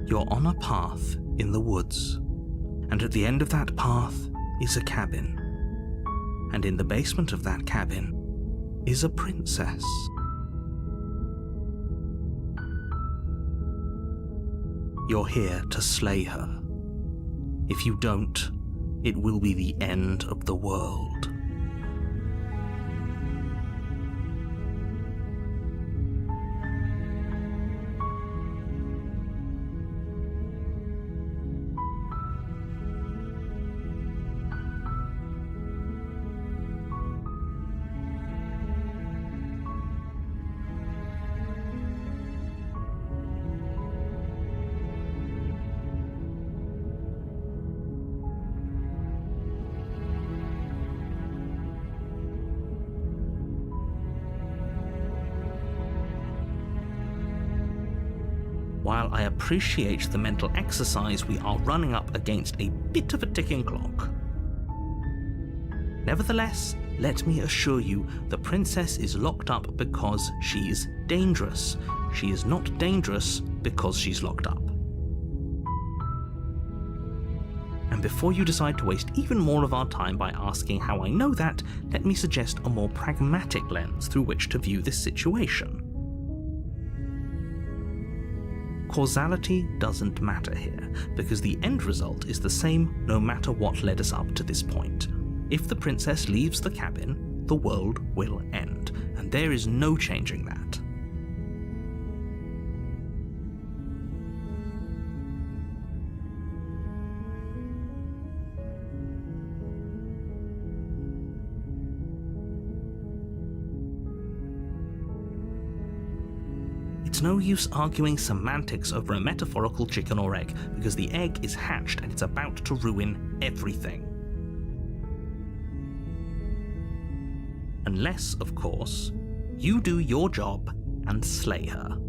You're on a path in the woods, and at the end of that path is a cabin. And in the basement of that cabin is a princess. You're here to slay her. If you don't, it will be the end of the world. While I appreciate the mental exercise, we are running up against a bit of a ticking clock. Nevertheless, let me assure you, the princess is locked up because she's dangerous. She is not dangerous because she's locked up. And before you decide to waste even more of our time by asking how I know that, let me suggest a more pragmatic lens through which to view this situation. Causality doesn't matter here, because the end result is the same no matter what led us up to this point. If the princess leaves the cabin, the world will end, and there is no changing that. It's no use arguing semantics over a metaphorical chicken or egg, because the egg is hatched and it's about to ruin everything. Unless, of course, you do your job and slay her.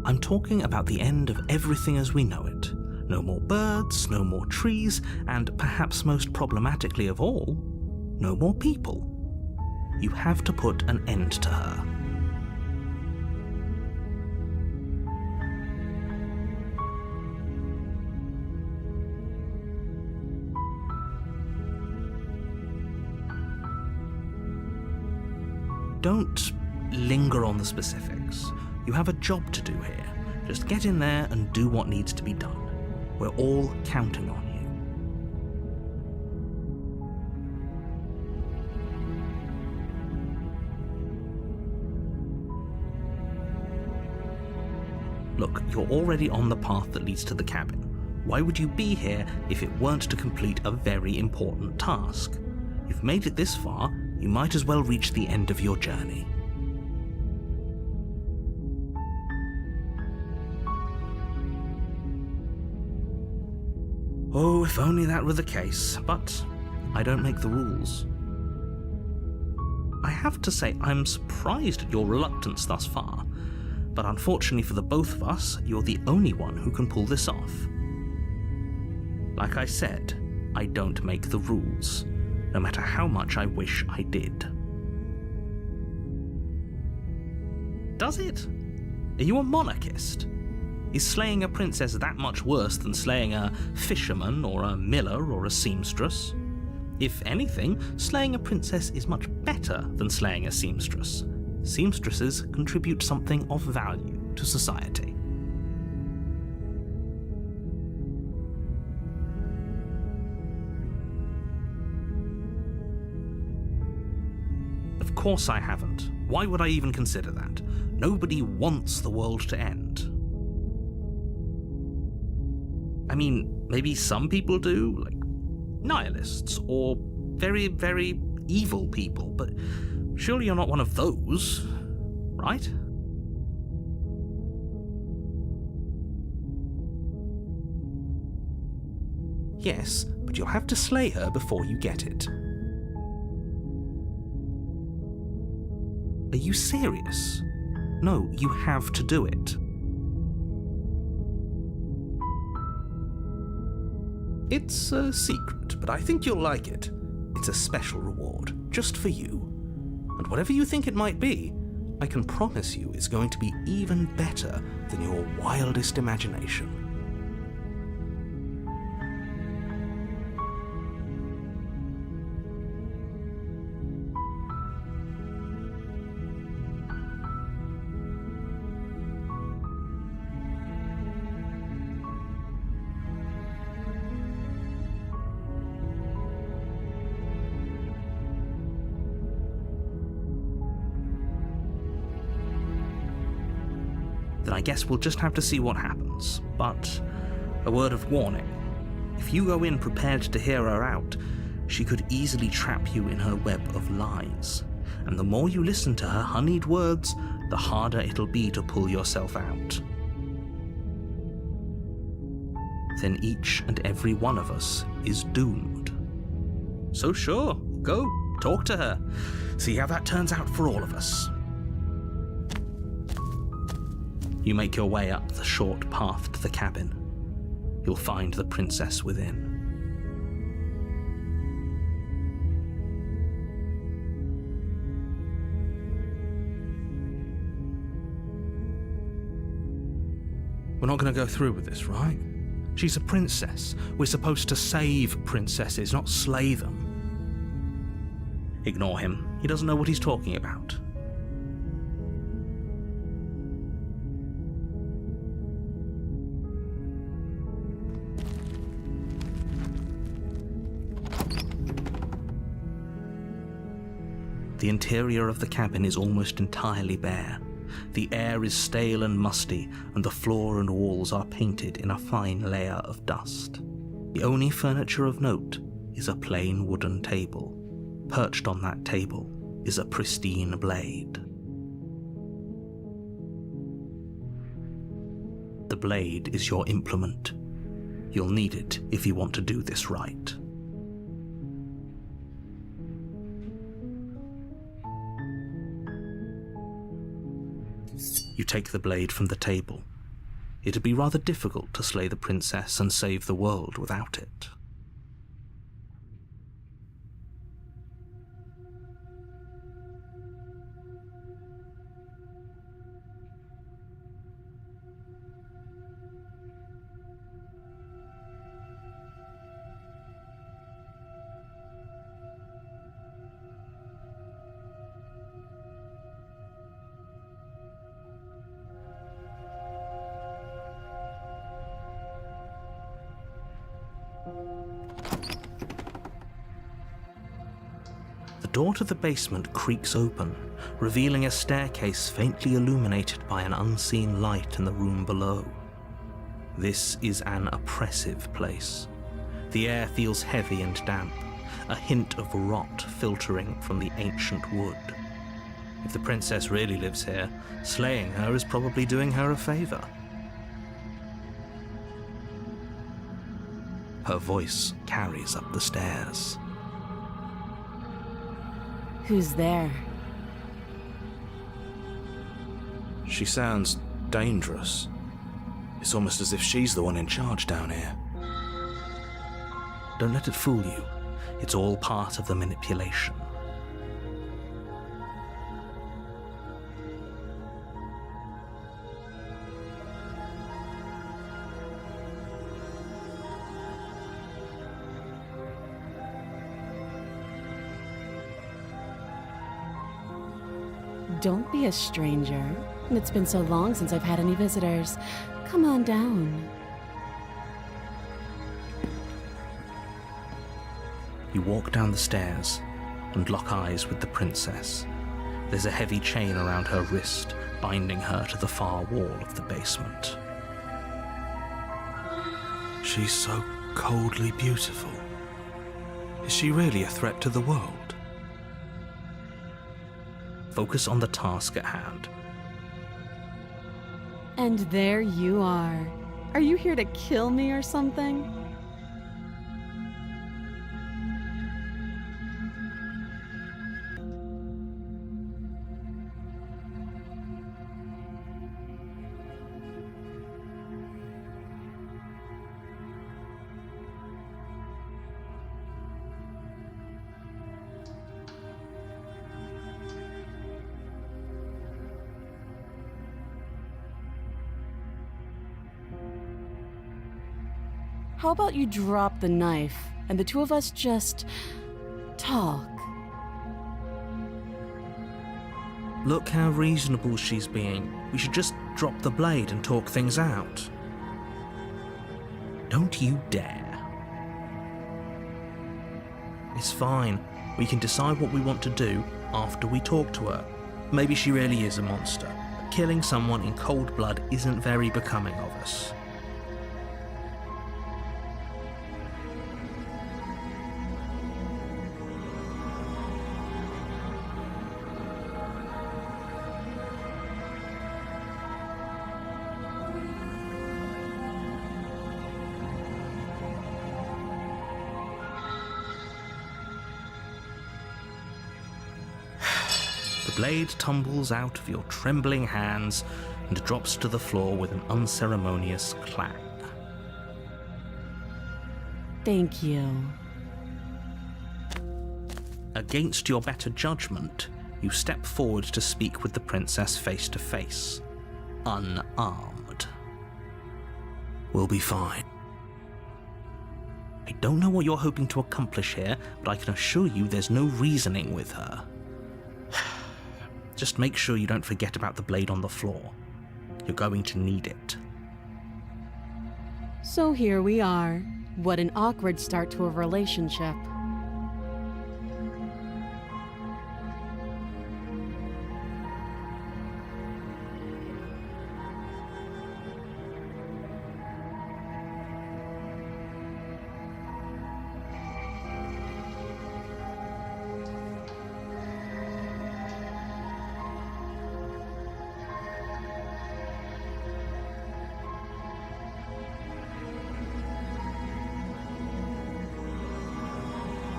I'm talking about the end of everything as we know it. No more birds, no more trees, and perhaps most problematically of all, no more people. You have to put an end to her. Don't linger on the specifics. You have a job to do here. Just get in there and do what needs to be done. We're all counting on you. Look, you're already on the path that leads to the cabin. Why would you be here if it weren't to complete a very important task? You've made it this far, you might as well reach the end of your journey. Oh, if only that were the case, but I don't make the rules. I have to say, I'm surprised at your reluctance thus far, but unfortunately for the both of us, you're the only one who can pull this off. Like I said, I don't make the rules, no matter how much I wish I did. Does it? Are you a monarchist? Is slaying a princess that much worse than slaying a fisherman or a miller or a seamstress? If anything, slaying a princess is much better than slaying a seamstress. Seamstresses contribute something of value to society. Of course I haven't. Why would I even consider that? Nobody wants the world to end. I mean, maybe some people do, like nihilists or very, very evil people, but surely you're not one of those, right? Yes, but you'll have to slay her before you get it. Are you serious? No, you have to do it. It's a secret, but I think you'll like it. It's a special reward, just for you. And whatever you think it might be, I can promise you it's going to be even better than your wildest imagination. Then I guess we'll just have to see what happens. But a word of warning. If you go in prepared to hear her out, she could easily trap you in her web of lies. And the more you listen to her honeyed words, the harder it'll be to pull yourself out. Then each and every one of us is doomed. So sure, go, talk to her. See how that turns out for all of us. You make your way up the short path to the cabin. You'll find the princess within. We're not going to go through with this, right? She's a princess. We're supposed to save princesses, not slay them. Ignore him. He doesn't know what he's talking about. The interior of the cabin is almost entirely bare. The air is stale and musty, and the floor and walls are painted in a fine layer of dust. The only furniture of note is a plain wooden table. Perched on that table is a pristine blade. The blade is your implement. You'll need it if you want to do this right. You take the blade from the table. It'd be rather difficult to slay the princess and save the world without it. The door to the basement creaks open, revealing a staircase faintly illuminated by an unseen light in the room below. This is an oppressive place. The air feels heavy and damp, a hint of rot filtering from the ancient wood. If the princess really lives here, slaying her is probably doing her a favor. Her voice carries up the stairs. Who's there? She sounds dangerous. It's almost as if she's the one in charge down here. Don't let it fool you. It's all part of the manipulation. Don't be a stranger. It's been so long since I've had any visitors. Come on down. You walk down the stairs and lock eyes with the princess. There's a heavy chain around her wrist, binding her to the far wall of the basement. She's so coldly beautiful. Is she really a threat to the world? Focus on the task at hand. And there you are. Are you here to kill me or something? How about you drop the knife and the two of us just talk? Look how reasonable she's being. We should just drop the blade and talk things out. Don't you dare. It's fine. We can decide what we want to do after we talk to her. Maybe she really is a monster. But killing someone in cold blood isn't very becoming of us. The blade tumbles out of your trembling hands and drops to the floor with an unceremonious clang. Thank you. Against your better judgment, you step forward to speak with the princess face to face, unarmed. We'll be fine. I don't know what you're hoping to accomplish here, but I can assure you there's no reasoning with her. Just make sure you don't forget about the blade on the floor. You're going to need it. So here we are. What an awkward start to a relationship.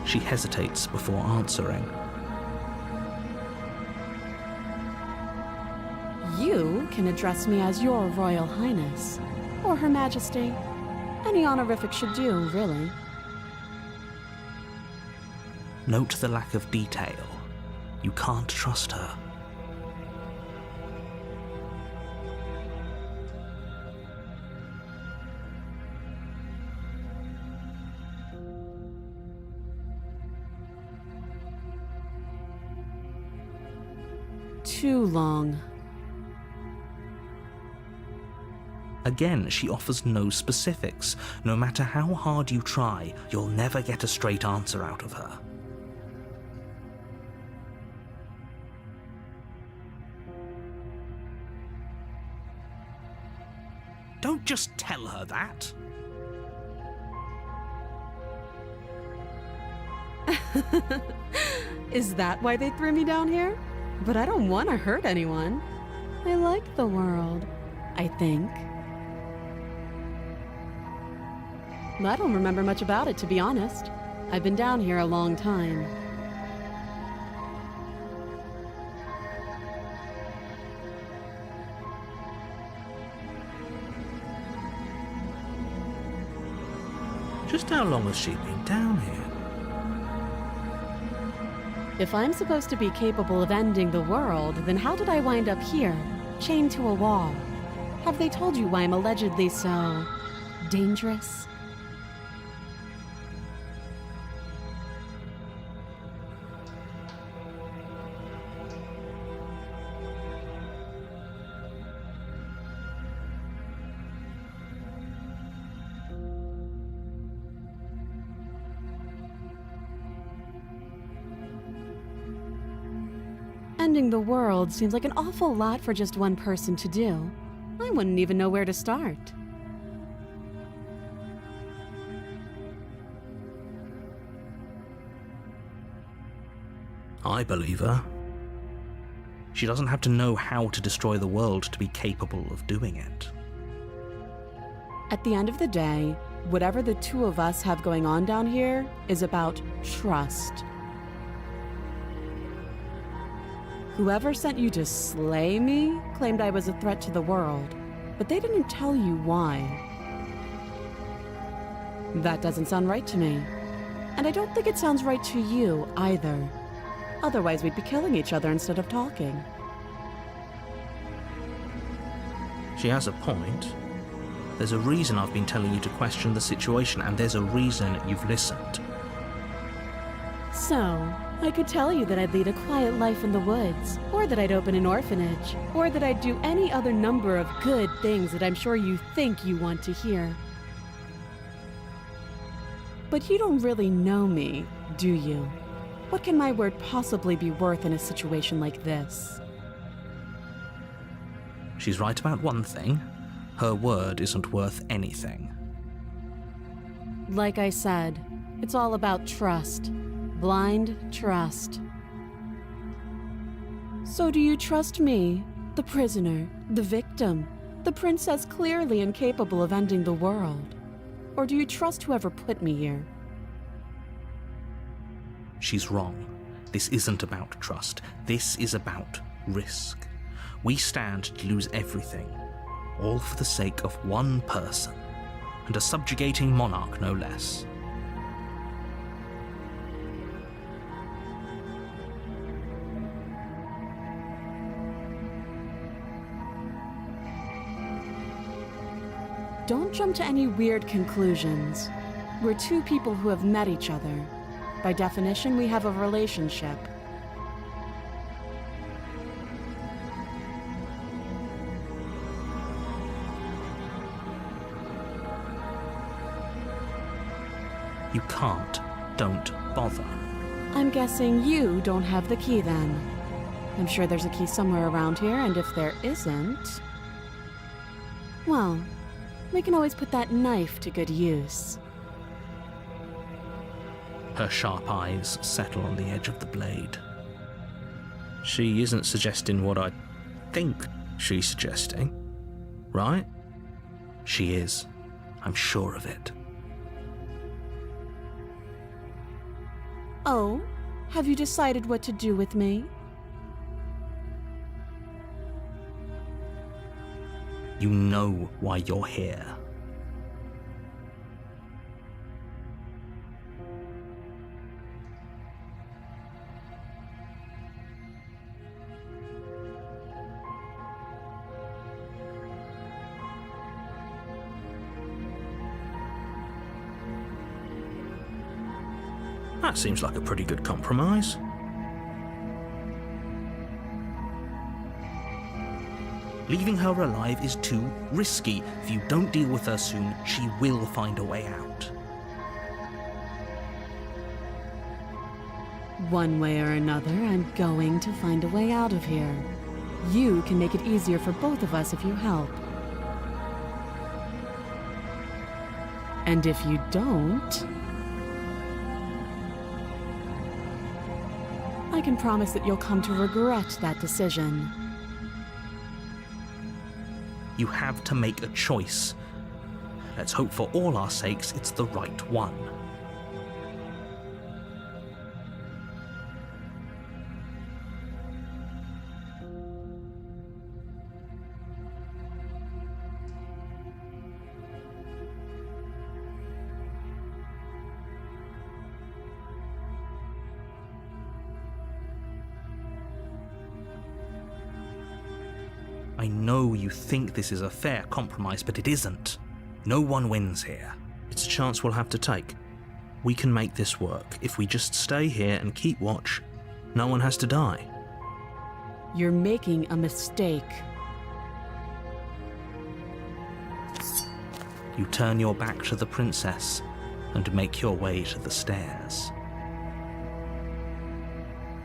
She hesitates before answering. You can address me as Your Royal Highness, or Her Majesty. Any honorific should do, really. Note the lack of detail. You can't trust her. Too long. Again, she offers no specifics. No matter how hard you try, you'll never get a straight answer out of her. Don't just tell her that. Is that why they threw me down here? But I don't want to hurt anyone. I like the world, I think. I don't remember much about it, to be honest. I've been down here a long time. Just how long has she been down here? If I'm supposed to be capable of ending the world, then how did I wind up here, chained to a wall? Have they told you why I'm allegedly so dangerous? Ending the world seems like an awful lot for just one person to do. I wouldn't even know where to start. I believe her. She doesn't have to know how to destroy the world to be capable of doing it. At the end of the day, whatever the two of us have going on down here is about trust. Whoever sent you to slay me claimed I was a threat to the world, but they didn't tell you why. That doesn't sound right to me. And I don't think it sounds right to you either. Otherwise, we'd be killing each other instead of talking. She has a point. There's a reason I've been telling you to question the situation, and there's a reason you've listened. So, I could tell you that I'd lead a quiet life in the woods, or that I'd open an orphanage, or that I'd do any other number of good things that I'm sure you think you want to hear. But you don't really know me, do you? What can my word possibly be worth in a situation like this? She's right about one thing. Her word isn't worth anything. Like I said, it's all about trust. Blind trust. So do you trust me, the prisoner, the victim, the princess clearly incapable of ending the world? Or do you trust whoever put me here? She's wrong. This isn't about trust. This is about risk. We stand to lose everything, all for the sake of one person, and a subjugating monarch no less. Don't jump to any weird conclusions. We're two people who have met each other. By definition, we have a relationship. You can't. Don't bother. I'm guessing you don't have the key then. I'm sure there's a key somewhere around here, and if there isn't... well, we can always put that knife to good use. Her sharp eyes settle on the edge of the blade. She isn't suggesting what I think she's suggesting, right? She is. I'm sure of it. Oh, have you decided what to do with me? You know why you're here. That seems like a pretty good compromise. Leaving her alive is too risky. If you don't deal with her soon, she will find a way out. One way or another, I'm going to find a way out of here. You can make it easier for both of us if you help. And if you don't... I can promise that you'll come to regret that decision. You have to make a choice. Let's hope for all our sakes it's the right one. I know you think this is a fair compromise, but it isn't. No one wins here. It's a chance we'll have to take. We can make this work. If we just stay here and keep watch, no one has to die. You're making a mistake. You turn your back to the princess and make your way to the stairs.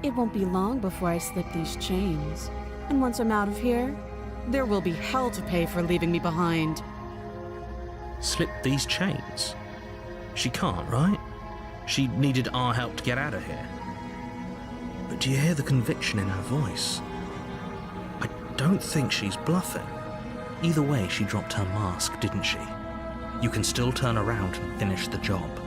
It won't be long before I slip these chains. And once I'm out of here, there will be hell to pay for leaving me behind. Slip these chains? She can't, right? She needed our help to get out of here. But do you hear the conviction in her voice? I don't think she's bluffing. Either way, she dropped her mask, didn't she? You can still turn around and finish the job.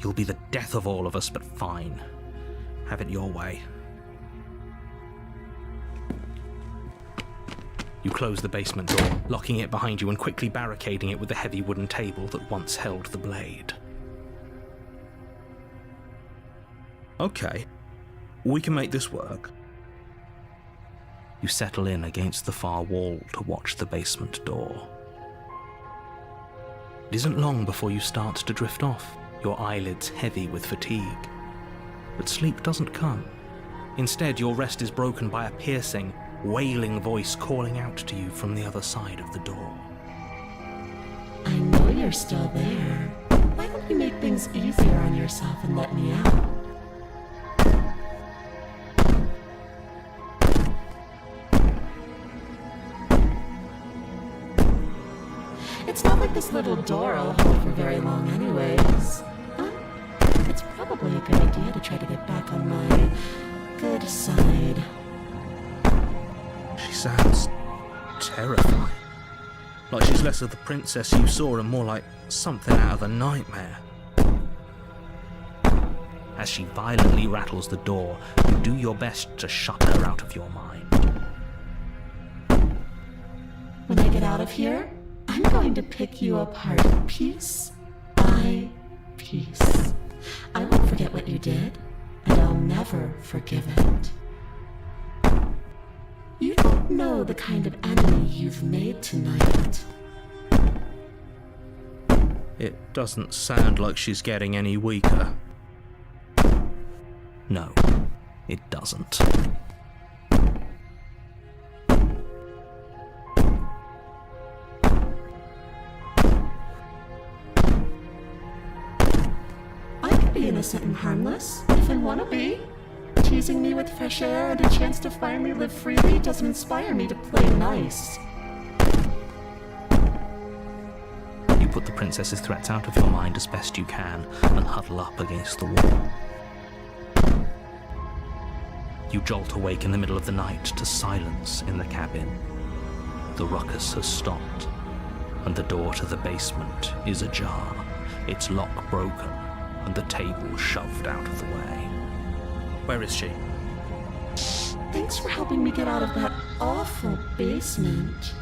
You'll be the death of all of us, but fine. Have it your way. You close the basement door, locking it behind you and quickly barricading it with the heavy wooden table that once held the blade. Okay, we can make this work. You settle in against the far wall to watch the basement door. It isn't long before you start to drift off, your eyelids heavy with fatigue. But sleep doesn't come. Instead, your rest is broken by a piercing, wailing voice calling out to you from the other side of the door. I know you're still there. Why don't you make things easier on yourself and let me out? It's not like this little door will hold for very long anyways. It's probably a good idea to try to get back on my good side. She sounds terrifying. Like she's less of the princess you saw and more like something out of a nightmare. As she violently rattles the door, you do your best to shut her out of your mind. When I get out of here, I'm going to pick you apart piece by piece. I won't forget what you did, and I'll never forgive it. You don't know the kind of enemy you've made tonight. It doesn't sound like she's getting any weaker. No, it doesn't. I could be innocent and harmless, if I want to be. Teasing me with fresh air and a chance to finally live freely doesn't inspire me to play nice. You put the princess's threats out of your mind as best you can and huddle up against the wall. You jolt awake in the middle of the night to silence in the cabin. The ruckus has stopped, and the door to the basement is ajar, its lock broken, and the table shoved out of the way. Where is she? Thanks for helping me get out of that awful basement.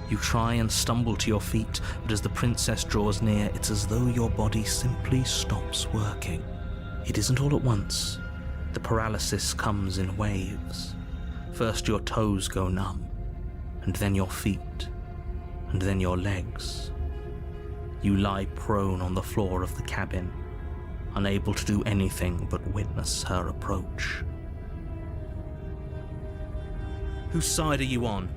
You try and stumble to your feet, but as the princess draws near, it's as though your body simply stops working. It isn't all at once. The paralysis comes in waves. First your toes go numb, and then your feet, and then your legs. You lie prone on the floor of the cabin, unable to do anything but witness her approach. Whose side are you on?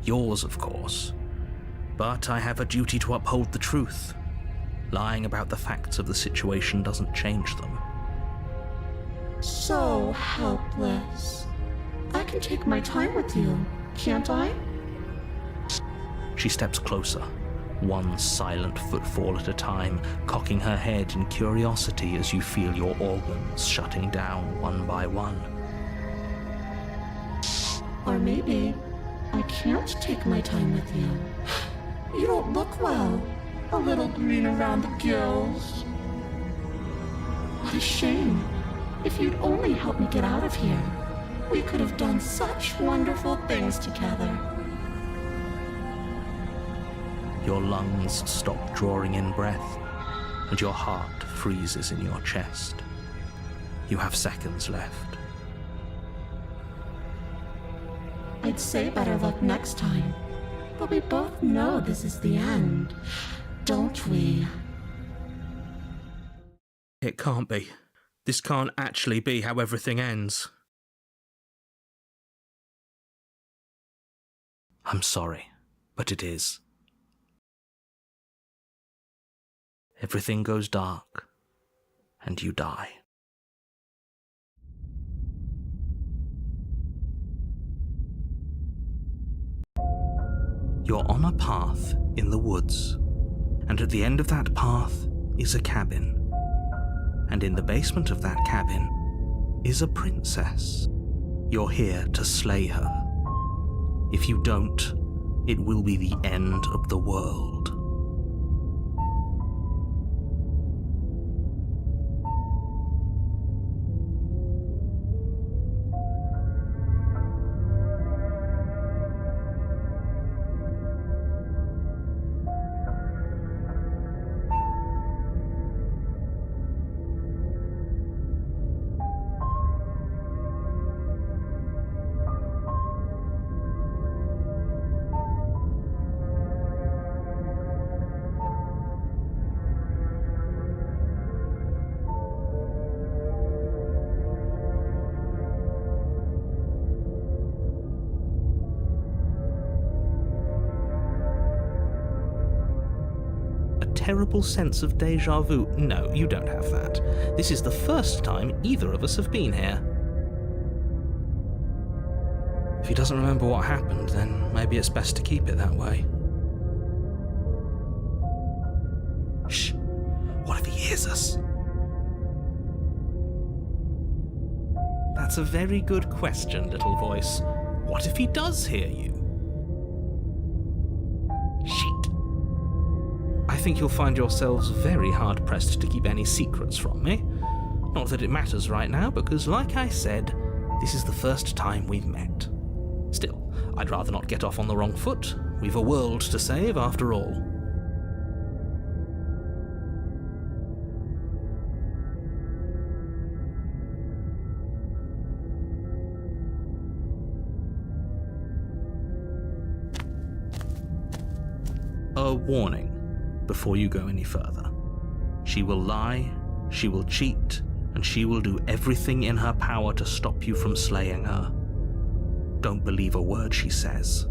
Yours, of course. But I have a duty to uphold the truth. Lying about the facts of the situation doesn't change them. So helpless. I can take my time with you, can't I? She steps closer, one silent footfall at a time, cocking her head in curiosity as you feel your organs shutting down one by one. Or maybe I can't take my time with you. You don't look well. A little green around the gills. What a shame. If you'd only helped me get out of here, we could have done such wonderful things together. Your lungs stop drawing in breath, and your heart freezes in your chest. You have seconds left. I'd say better luck next time, but we both know this is the end, don't we? It can't be. This can't actually be how everything ends. I'm sorry, but it is. Everything goes dark, and you die. You're on a path in the woods, and at the end of that path is a cabin. And in the basement of that cabin is a princess. You're here to slay her. If you don't, it will be the end of the world. terrible sense of deja vu. No, you don't have that. This is the first time either of us have been here. If he doesn't remember what happened, then maybe it's best to keep it that way. Shh. What if he hears us? That's a very good question, little voice. What if he does hear you? Shit. I think you'll find yourselves very hard-pressed to keep any secrets from me. Not that it matters right now, because like I said, this is the first time we've met. Still, I'd rather not get off on the wrong foot. We've a world to save after all. A warning before you go any further. She will lie, she will cheat, and she will do everything in her power to stop you from slaying her. Don't believe a word she says.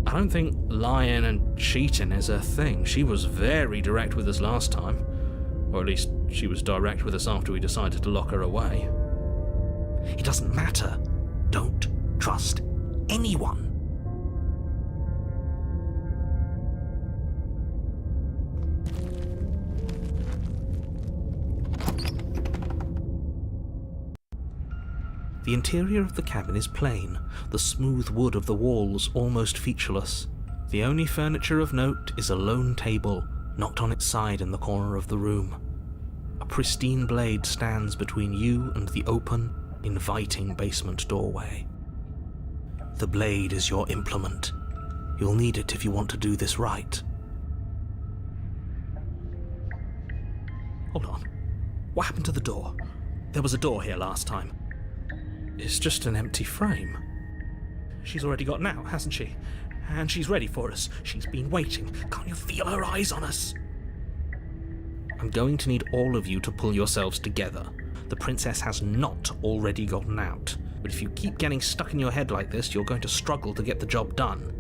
I don't think lying and cheating is her thing. She was very direct with us last time. Or at least she was direct with us after we decided to lock her away. It doesn't matter. Don't trust anyone. The interior of the cabin is plain, the smooth wood of the walls almost featureless. The only furniture of note is a lone table, knocked on its side in the corner of the room. A pristine blade stands between you and the open, inviting basement doorway. The blade is your implement. You'll need it if you want to do this right. Hold on. What happened to the door? There was a door here last time. It's just an empty frame. She's already gotten out, hasn't she? And she's ready for us. She's been waiting. Can't you feel her eyes on us? I'm going to need all of you to pull yourselves together. The princess has not already gotten out. But if you keep getting stuck in your head like this, you're going to struggle to get the job done.